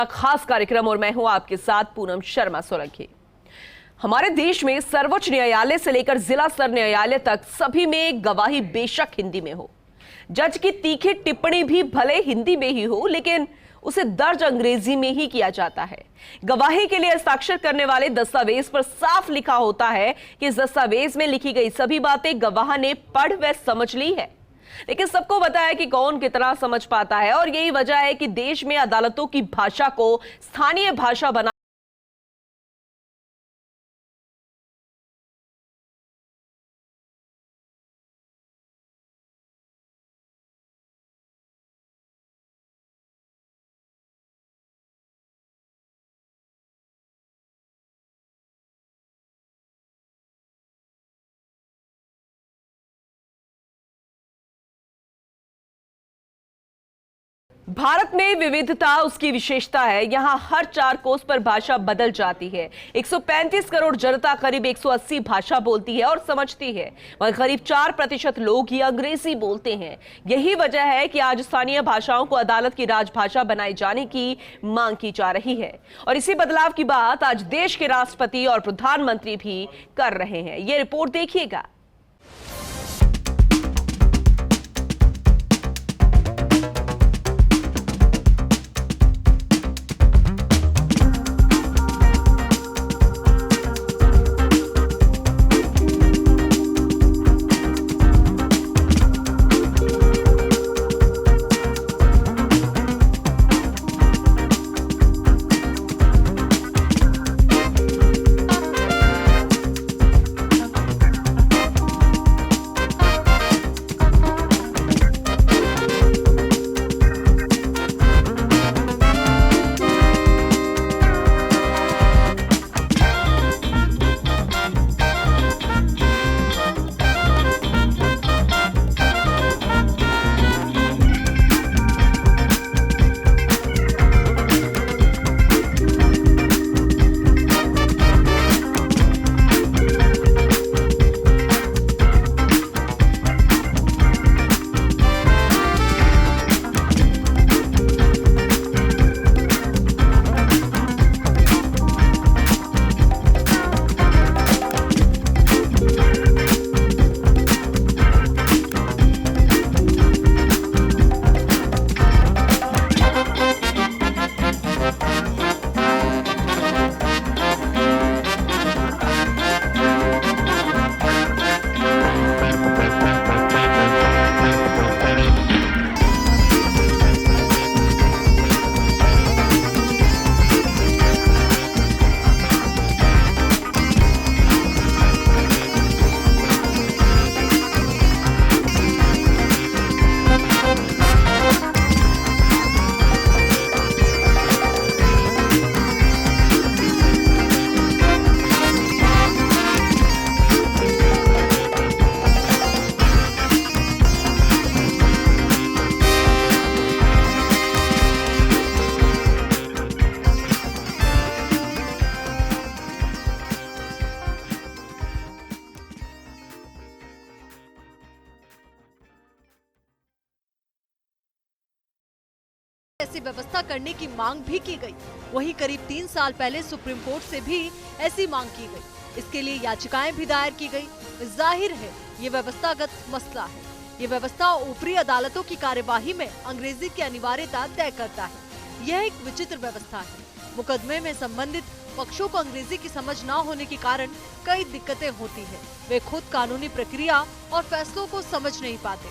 खास कार्यक्रम और मैं हूं आपके साथ पूनम शर्मा सोलंकी। हमारे देश में सर्वोच्च न्यायालय से लेकर जिला स्तर न्यायालय तक सभी में गवाही बेशक हिंदी में हो। जज की तीखी टिप्पणी भी भले हिंदी में ही हो, लेकिन उसे दर्ज अंग्रेजी में ही किया जाता है। गवाही के लिए हस्ताक्षर करने वाले दस्तावेज पर साफ लिखा होता है कि इस दस्तावेज में लिखी गई सभी बातें गवाह ने पढ़ व समझ ली है। लेकिन सबको पता है कि कौन कितना समझ पाता है, और यही वजह है कि देश में अदालतों की भाषा को स्थानीय भाषा बना भारत में विविधता उसकी विशेषता है। यहाँ हर 4 कोस पर भाषा बदल जाती है। 135 करोड़ जनता करीब 180 भाषा बोलती है और समझती है, मगर करीब 4% लोग ही अंग्रेजी बोलते हैं। यही वजह है कि आज स्थानीय भाषाओं को अदालत की राजभाषा बनाए जाने की मांग की जा रही है, और इसी बदलाव की बात आज देश के राष्ट्रपति और प्रधानमंत्री भी कर रहे हैं। ये रिपोर्ट देखिएगा। ऐसी व्यवस्था करने की मांग भी की गई। वहीं करीब 3 साल पहले सुप्रीम कोर्ट से भी ऐसी मांग की गई। इसके लिए याचिकाएं भी दायर की गई। जाहिर है ये व्यवस्थागत मसला है। ये व्यवस्था ऊपरी अदालतों की कार्यवाही में अंग्रेजी की अनिवार्यता तय करता है। यह एक विचित्र व्यवस्था है। मुकदमे में संबंधित पक्षों को अंग्रेजी की समझ न होने के कारण कई दिक्कतें होती है। वे खुद कानूनी प्रक्रिया और फैसलों को समझ नहीं पाते।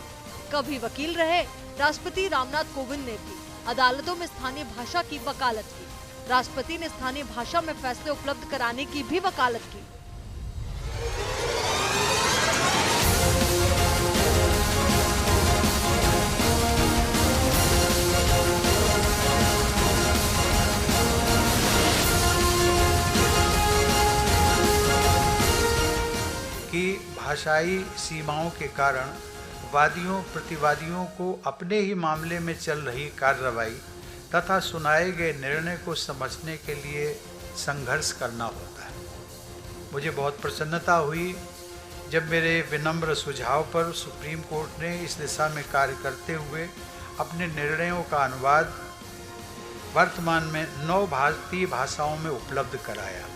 कभी वकील रहे राष्ट्रपति रामनाथ कोविंद ने भी अदालतों में स्थानीय भाषा की वकालत की। राष्ट्रपति ने स्थानीय भाषा में फैसले उपलब्ध कराने की भी वकालत की। कि भाषाई सीमाओं के कारण वादियों प्रतिवादियों को अपने ही मामले में चल रही कार्रवाई तथा सुनाए गए निर्णय को समझने के लिए संघर्ष करना होता है। मुझे बहुत प्रसन्नता हुई जब मेरे विनम्र सुझाव पर सुप्रीम कोर्ट ने इस दिशा में कार्य करते हुए अपने निर्णयों का अनुवाद वर्तमान में 9 भारतीय भाषाओं में उपलब्ध कराया।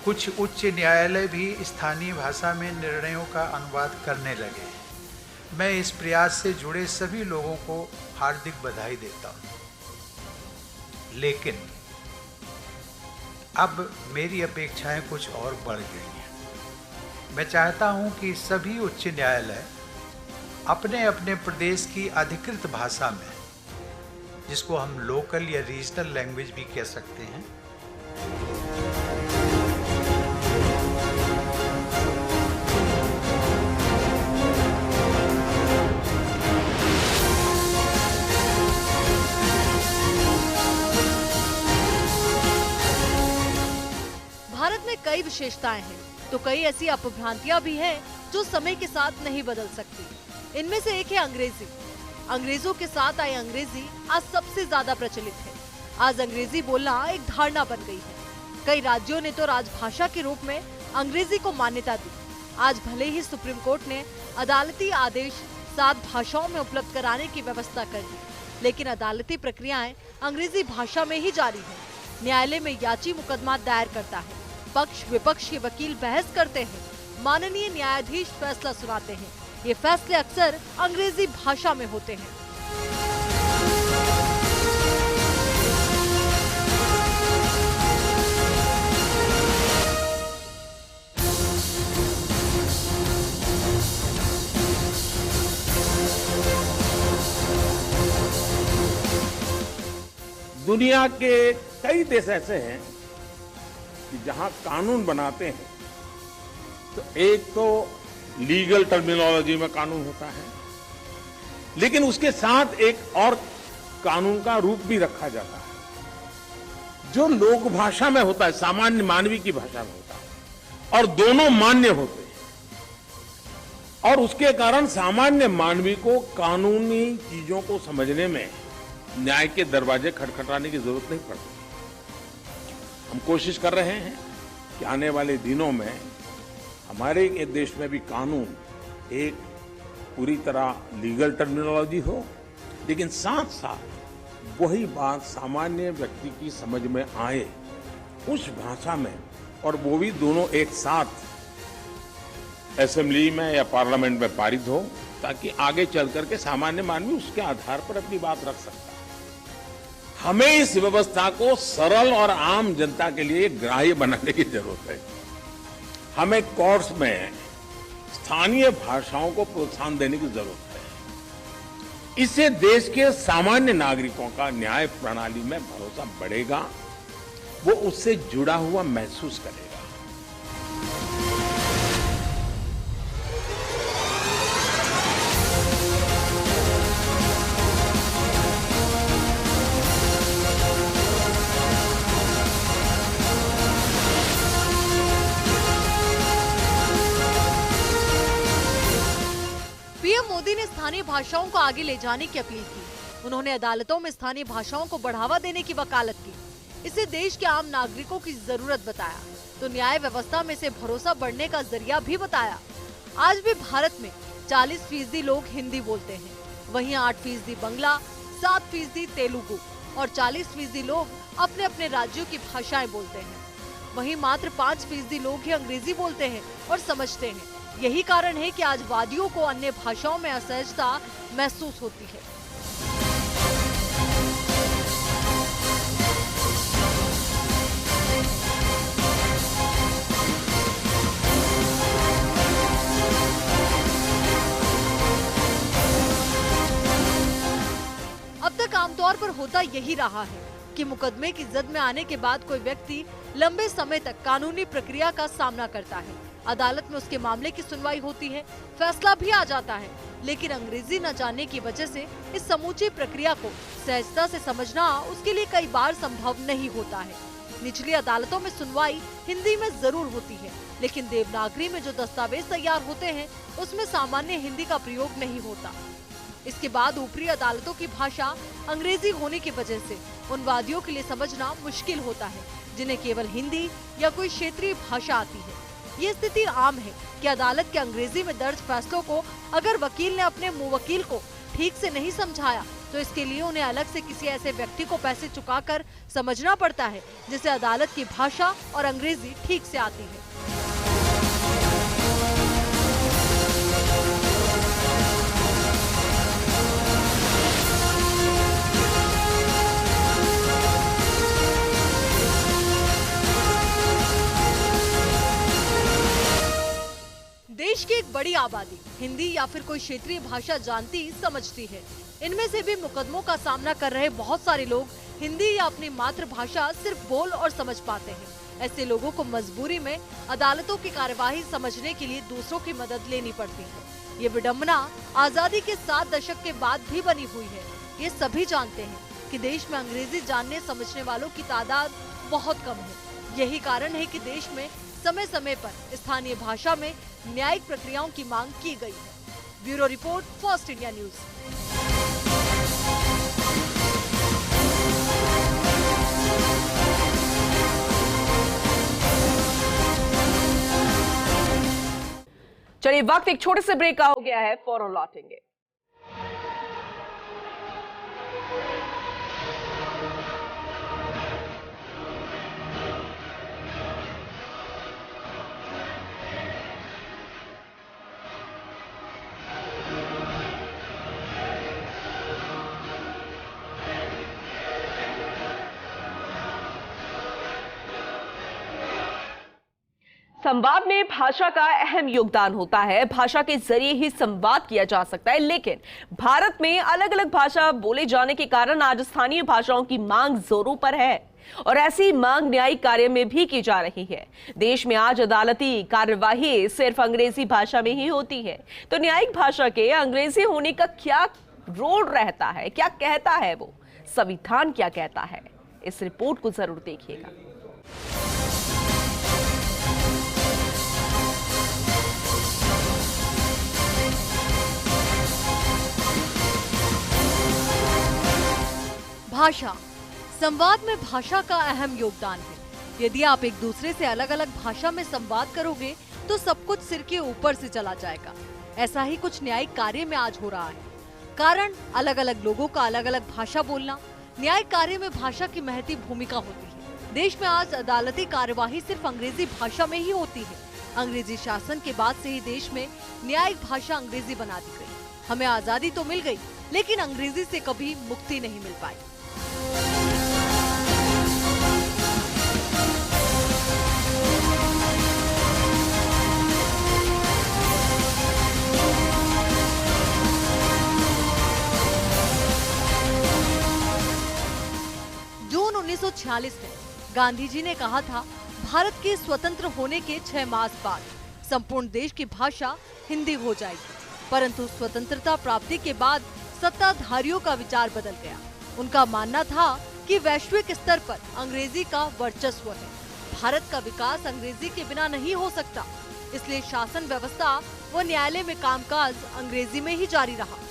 कुछ उच्च न्यायालय भी स्थानीय भाषा में निर्णयों का अनुवाद करने लगे। मैं इस प्रयास से जुड़े सभी लोगों को हार्दिक बधाई देता हूँ। लेकिन अब मेरी अपेक्षाएं कुछ और बढ़ गई हैं। मैं चाहता हूं कि सभी उच्च न्यायालय अपने अपने प्रदेश की अधिकृत भाषा में, जिसको हम लोकल या रीजनल लैंग्वेज भी कह सकते हैं, भारत में कई विशेषताएं हैं तो कई ऐसी अपभ्रांतियां भी हैं जो समय के साथ नहीं बदल सकती। इनमें से एक है अंग्रेजी। अंग्रेजों के साथ आई अंग्रेजी आज सबसे ज्यादा प्रचलित है। आज अंग्रेजी बोलना एक धारणा बन गई है। कई राज्यों ने तो राजभाषा के रूप में अंग्रेजी को मान्यता दी। आज भले ही सुप्रीम कोर्ट ने अदालती आदेश 7 भाषाओं में उपलब्ध कराने की व्यवस्था कर दी, लेकिन अदालती प्रक्रियाएं अंग्रेजी भाषा में ही जारी है। न्यायालय में याची मुकदमा दायर करता है, पक्ष विपक्ष के वकील बहस करते हैं, माननीय न्यायाधीश फैसला सुनाते हैं। ये फैसले अक्सर अंग्रेजी भाषा में होते हैं। दुनिया के कई देश ऐसे हैं कि जहां कानून बनाते हैं तो एक तो लीगल टर्मिनोलॉजी में कानून होता है, लेकिन उसके साथ एक और कानून का रूप भी रखा जाता है जो लोक भाषा में होता है, सामान्य मानवी की भाषा में होता है, और दोनों मान्य होते हैं। और उसके कारण सामान्य मानवी को कानूनी चीजों को समझने में न्याय के दरवाजे खटखटाने की जरूरत नहीं पड़ती। हम कोशिश कर रहे हैं कि आने वाले दिनों में हमारे देश में भी कानून एक पूरी तरह लीगल टर्मिनोलॉजी हो, लेकिन साथ साथ वही बात सामान्य व्यक्ति की समझ में आए उस भाषा में, और वो भी दोनों एक साथ असेंबली में या पार्लियामेंट में पारित हो, ताकि आगे चल करके सामान्य मानवी उसके आधार पर अपनी बात रख सकता है। हमें इस व्यवस्था को सरल और आम जनता के लिए ग्राह्य बनाने की जरूरत है। हमें कोर्ट्स में स्थानीय भाषाओं को प्रोत्साहन देने की जरूरत है। इससे देश के सामान्य नागरिकों का न्याय प्रणाली में भरोसा बढ़ेगा, वो उससे जुड़ा हुआ महसूस करेगा। पीएम मोदी ने स्थानीय भाषाओं को आगे ले जाने की अपील की। उन्होंने अदालतों में स्थानीय भाषाओं को बढ़ावा देने की वकालत की। इसे देश के आम नागरिकों की जरूरत बताया तो न्याय व्यवस्था में से भरोसा बढ़ने का जरिया भी बताया। आज भी भारत में 40% लोग हिंदी बोलते हैं, वहीं 8% बांग्ला, 7% तेलुगु और 40% लोग अपने अपने राज्यों की भाषाएं बोलते हैं। वहीं मात्र 5% लोग ही अंग्रेजी बोलते हैं और समझते हैं। यही कारण है कि आज वादियों को अन्य भाषाओं में असहजता महसूस होती है। अब तक आमतौर पर होता यही रहा है कि मुकदमे की जद में आने के बाद कोई व्यक्ति लंबे समय तक कानूनी प्रक्रिया का सामना करता है। अदालत में उसके मामले की सुनवाई होती है, फैसला भी आ जाता है, लेकिन अंग्रेजी न जानने की वजह से इस समूची प्रक्रिया को सहजता से समझना उसके लिए कई बार संभव नहीं होता है। निचली अदालतों में सुनवाई हिंदी में जरूर होती है, लेकिन देवनागरी में जो दस्तावेज तैयार होते हैं उसमें सामान्य हिंदी का प्रयोग नहीं होता। इसके बाद ऊपरी अदालतों की भाषा अंग्रेजी होने की वजह से उन वादियों के लिए समझना मुश्किल होता है जिन्हें केवल हिंदी या कोई क्षेत्रीय भाषा आती है। ये स्थिति आम है कि अदालत के अंग्रेजी में दर्ज फैसलों को अगर वकील ने अपने मुवक्किल को ठीक से नहीं समझाया तो इसके लिए उन्हें अलग से किसी ऐसे व्यक्ति को पैसे चुकाकर समझना पड़ता है जिसे अदालत की भाषा और अंग्रेजी ठीक से आती है। देश की एक बड़ी आबादी हिंदी या फिर कोई क्षेत्रीय भाषा जानती समझती है। इनमें से भी मुकदमों का सामना कर रहे बहुत सारे लोग हिंदी या अपनी मातृभाषा सिर्फ बोल और समझ पाते हैं। ऐसे लोगों को मजबूरी में अदालतों की कार्यवाही समझने के लिए दूसरों की मदद लेनी पड़ती है। ये विडंबना आजादी के 7 दशक के बाद भी बनी हुई है। ये सभी जानते हैं कि देश में अंग्रेजी जानने समझने वालों की तादाद बहुत कम है। यही कारण है कि देश में समय समय पर स्थानीय भाषा में न्यायिक प्रक्रियाओं की मांग की गई है। Bureau report, first India news. चलिए, वक्त एक छोटे से ब्रेक का हो गया है, फौरन लौटेंगे। संवाद में भाषा का अहम योगदान होता है। भाषा के जरिए ही संवाद किया जा सकता है, लेकिन भारत में अलग अलग भाषा बोले जाने के कारण आज स्थानीय भाषाओं की मांग जोरों पर है और ऐसी मांग न्यायिक कार्य में भी की जा रही है। देश में आज अदालती कार्यवाही सिर्फ अंग्रेजी भाषा में ही होती है, तो न्यायिक भाषा के अंग्रेजी होने का क्या रोल रहता है, क्या कहता है वो संविधान क्या कहता है, इस रिपोर्ट को जरूर देखिएगा। भाषा। संवाद में भाषा का अहम योगदान है। यदि आप एक दूसरे से अलग अलग भाषा में संवाद करोगे तो सब कुछ सिर के ऊपर से चला जाएगा। ऐसा ही कुछ न्यायिक कार्य में आज हो रहा है। कारण अलग अलग लोगों का अलग अलग भाषा बोलना। न्यायिक कार्य में भाषा की महती भूमिका होती है। देश में आज अदालती कार्यवाही सिर्फ अंग्रेजी भाषा में ही होती है। अंग्रेजी शासन के बाद से ही देश में न्यायिक भाषा अंग्रेजी बना दी गई। हमें आजादी तो मिल गई, लेकिन अंग्रेजी से कभी मुक्ति नहीं मिल पाई। 1946 में गांधी जी ने कहा था, भारत के स्वतंत्र होने के 6 मास बाद संपूर्ण देश की भाषा हिंदी हो जाएगी। परंतु स्वतंत्रता प्राप्ति के बाद सत्ताधारियों का विचार बदल गया। उनका मानना था कि वैश्विक स्तर पर अंग्रेजी का वर्चस्व है। भारत का विकास अंग्रेजी के बिना नहीं हो सकता। इसलिए शासन व्यवस्था व न्यायालय में कामकाज अंग्रेजी में ही जारी रहा।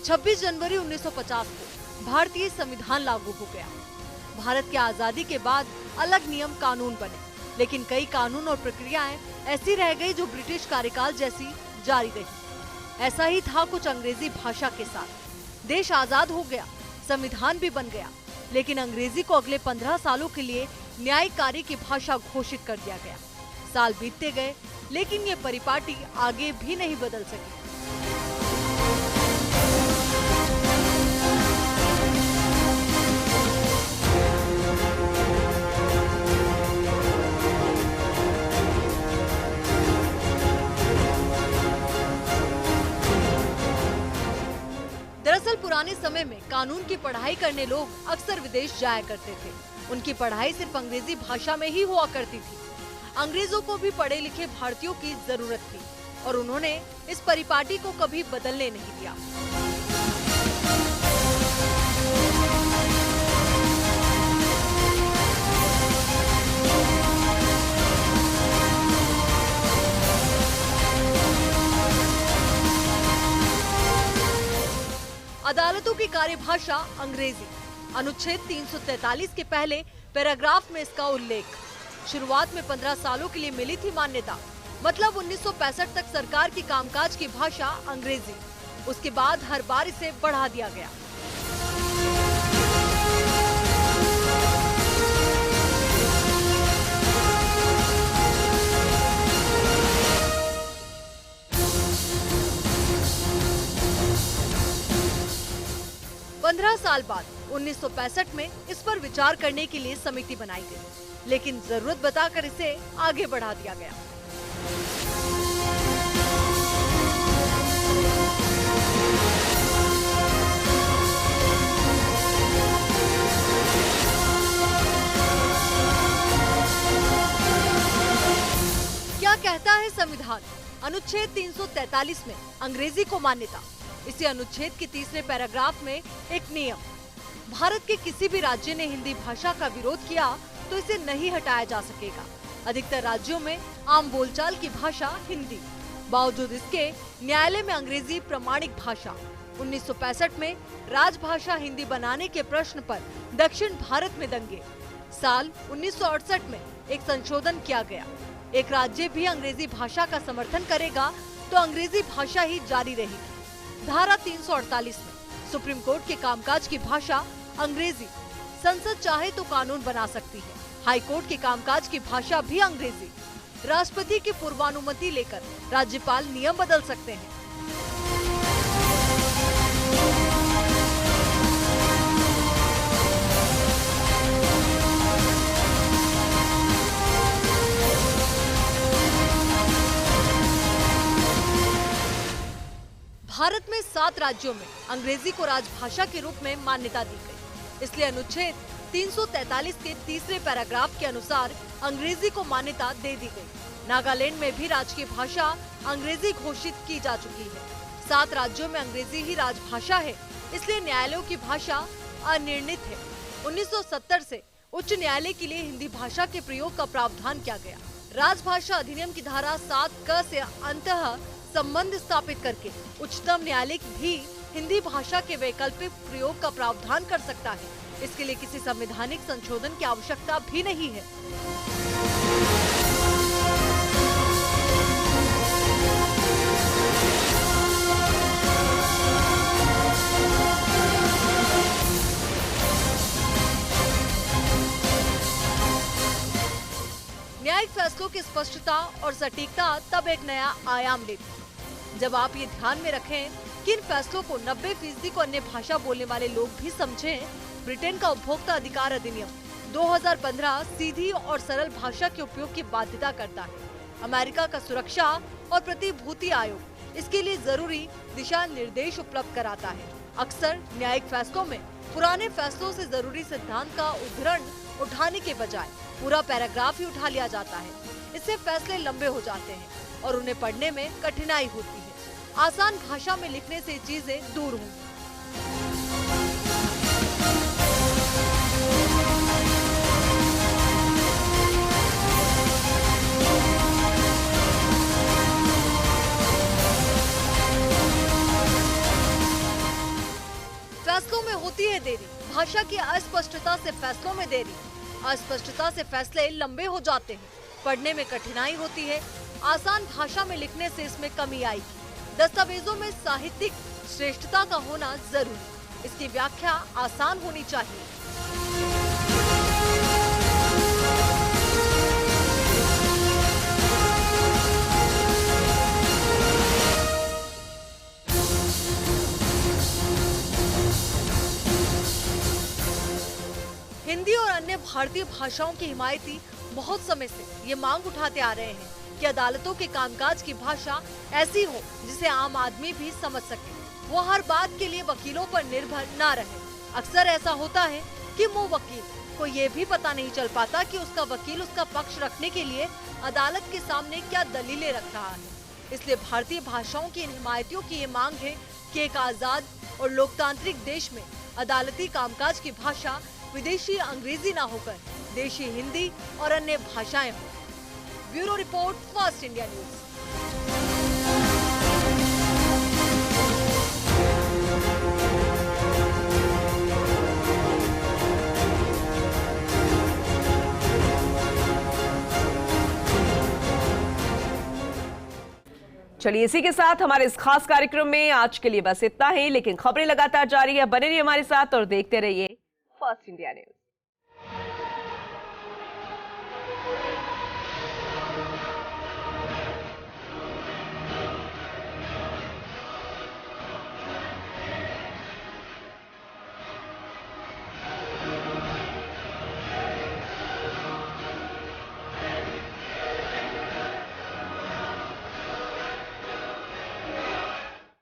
छब्बीस जनवरी 1950 को भारतीय संविधान लागू हो गया। भारत की आजादी के बाद अलग नियम कानून बने, लेकिन कई कानून और प्रक्रियाएं ऐसी रह गई जो ब्रिटिश कार्यकाल जैसी जारी रही। ऐसा ही था कुछ अंग्रेजी भाषा के साथ। देश आजाद हो गया, संविधान भी बन गया, लेकिन अंग्रेजी को अगले 15 सालों के लिए न्यायिक कार्य की भाषा घोषित कर दिया गया। साल बीतते गए, लेकिन ये परिपाटी आगे भी नहीं बदल सकी। दरअसल पुराने समय में कानून की पढ़ाई करने लोग अक्सर विदेश जाया करते थे। उनकी पढ़ाई सिर्फ अंग्रेजी भाषा में ही हुआ करती थी। अंग्रेजों को भी पढ़े लिखे भारतीयों की जरूरत थी और उन्होंने इस परिपाटी को कभी बदलने नहीं दिया। अदालतों की कार्यभाषा अंग्रेजी। अनुच्छेद 343 के पहले पैराग्राफ में इसका उल्लेख। शुरुआत में 15 सालों के लिए मिली थी मान्यता, मतलब 1965 तक सरकार की कामकाज की भाषा अंग्रेजी। उसके बाद हर बार इसे बढ़ा दिया गया। पंद्रह साल बाद 1965 में इस पर विचार करने के लिए समिति बनाई गई, लेकिन जरूरत बताकर इसे आगे बढ़ा दिया गया। क्या कहता है संविधान? अनुच्छेद 343 में अंग्रेजी को मान्यता। इसी अनुच्छेद के तीसरे पैराग्राफ में एक नियम, भारत के किसी भी राज्य ने हिंदी भाषा का विरोध किया तो इसे नहीं हटाया जा सकेगा। अधिकतर राज्यों में आम बोलचाल की भाषा हिंदी, बावजूद इसके न्यायालय में अंग्रेजी प्रमाणिक भाषा। 1965 में राजभाषा हिंदी बनाने के प्रश्न पर दक्षिण भारत में दंगे। साल 1968 में एक संशोधन किया गया, एक राज्य भी अंग्रेजी भाषा का समर्थन करेगा तो अंग्रेजी भाषा ही जारी रहेगी। धारा 348 में सुप्रीम कोर्ट के कामकाज की भाषा अंग्रेजी, संसद चाहे तो कानून बना सकती है। हाई कोर्ट के कामकाज की भाषा भी अंग्रेजी। राष्ट्रपति की पूर्वानुमति लेकर राज्यपाल नियम बदल सकते हैं। भारत में 7 राज्यों में अंग्रेजी को राजभाषा के रूप में मान्यता दी गई। इसलिए अनुच्छेद 343 के तीसरे पैराग्राफ के अनुसार अंग्रेजी को मान्यता दे दी गई। नागालैंड में भी राजकीय भाषा अंग्रेजी घोषित की जा चुकी है। 7 राज्यों में अंग्रेजी ही राजभाषा है, इसलिए न्यायालयों की भाषा अनिर्णित है। 1970 से उच्च न्यायालय के लिए हिंदी भाषा के प्रयोग का प्रावधान किया गया। राजभाषा अधिनियम की धारा 7 से अंतः संबंध स्थापित करके उच्चतम न्यायालय भी हिंदी भाषा के वैकल्पिक प्रयोग का प्रावधान कर सकता है। इसके लिए किसी संवैधानिक संशोधन की आवश्यकता भी नहीं है। न्यायिक फैसलों की स्पष्टता और सटीकता तब एक नया आयाम लेती है जब आप ये ध्यान में रखें कि इन फैसलों को 90% को अन्य भाषा बोलने वाले लोग भी समझें। ब्रिटेन का उपभोक्ता अधिकार अधिनियम 2015 सीधी और सरल भाषा के उपयोग की बाध्यता करता है। अमेरिका का सुरक्षा और प्रतिभूति आयोग इसके लिए जरूरी दिशा निर्देश उपलब्ध कराता है। अक्सर न्यायिक फैसलों में पुराने फैसलों से जरूरी सिद्धांत का उद्धरण उठाने के बजाय पूरा पैराग्राफ ही उठा लिया जाता है। इससे फैसले लंबे हो जाते हैं और उन्हें पढ़ने में कठिनाई होती है। आसान भाषा में लिखने से चीजें दूर होंगी। फैसलों में होती है देरी, भाषा की अस्पष्टता से फैसलों में देरी, अस्पष्टता से फैसले लंबे हो जाते हैं, पढ़ने में कठिनाई होती है। आसान भाषा में लिखने से इसमें कमी आएगी। दस्तावेजों में साहित्यिक श्रेष्ठता का होना जरूरी, इसकी व्याख्या आसान होनी चाहिए। हिंदी और अन्य भारतीय भाषाओं की हिमायती बहुत समय से ये मांग उठाते आ रहे हैं कि अदालतों के कामकाज की भाषा ऐसी हो जिसे आम आदमी भी समझ सके, वो हर बात के लिए वकीलों पर निर्भर न रहे। अक्सर ऐसा होता है कि मुंह वकील को ये भी पता नहीं चल पाता कि उसका वकील उसका पक्ष रखने के लिए अदालत के सामने क्या दलीलें रख रहा है। इसलिए भारतीय भाषाओं की इन हिमायतियों की ये मांग है कि एक आजाद और लोकतांत्रिक देश में अदालती कामकाज की भाषा विदेशी अंग्रेजी न होकर देशी हिंदी और अन्य भाषाएं हों। Bureau report, fast India news. चलिए इसी के साथ हमारे इस खास कार्यक्रम में आज के लिए बस इतना ही, लेकिन खबरें लगातार जारी है। बने रहिए हमारे साथ और देखते रहिए फर्स्ट इंडिया न्यूज।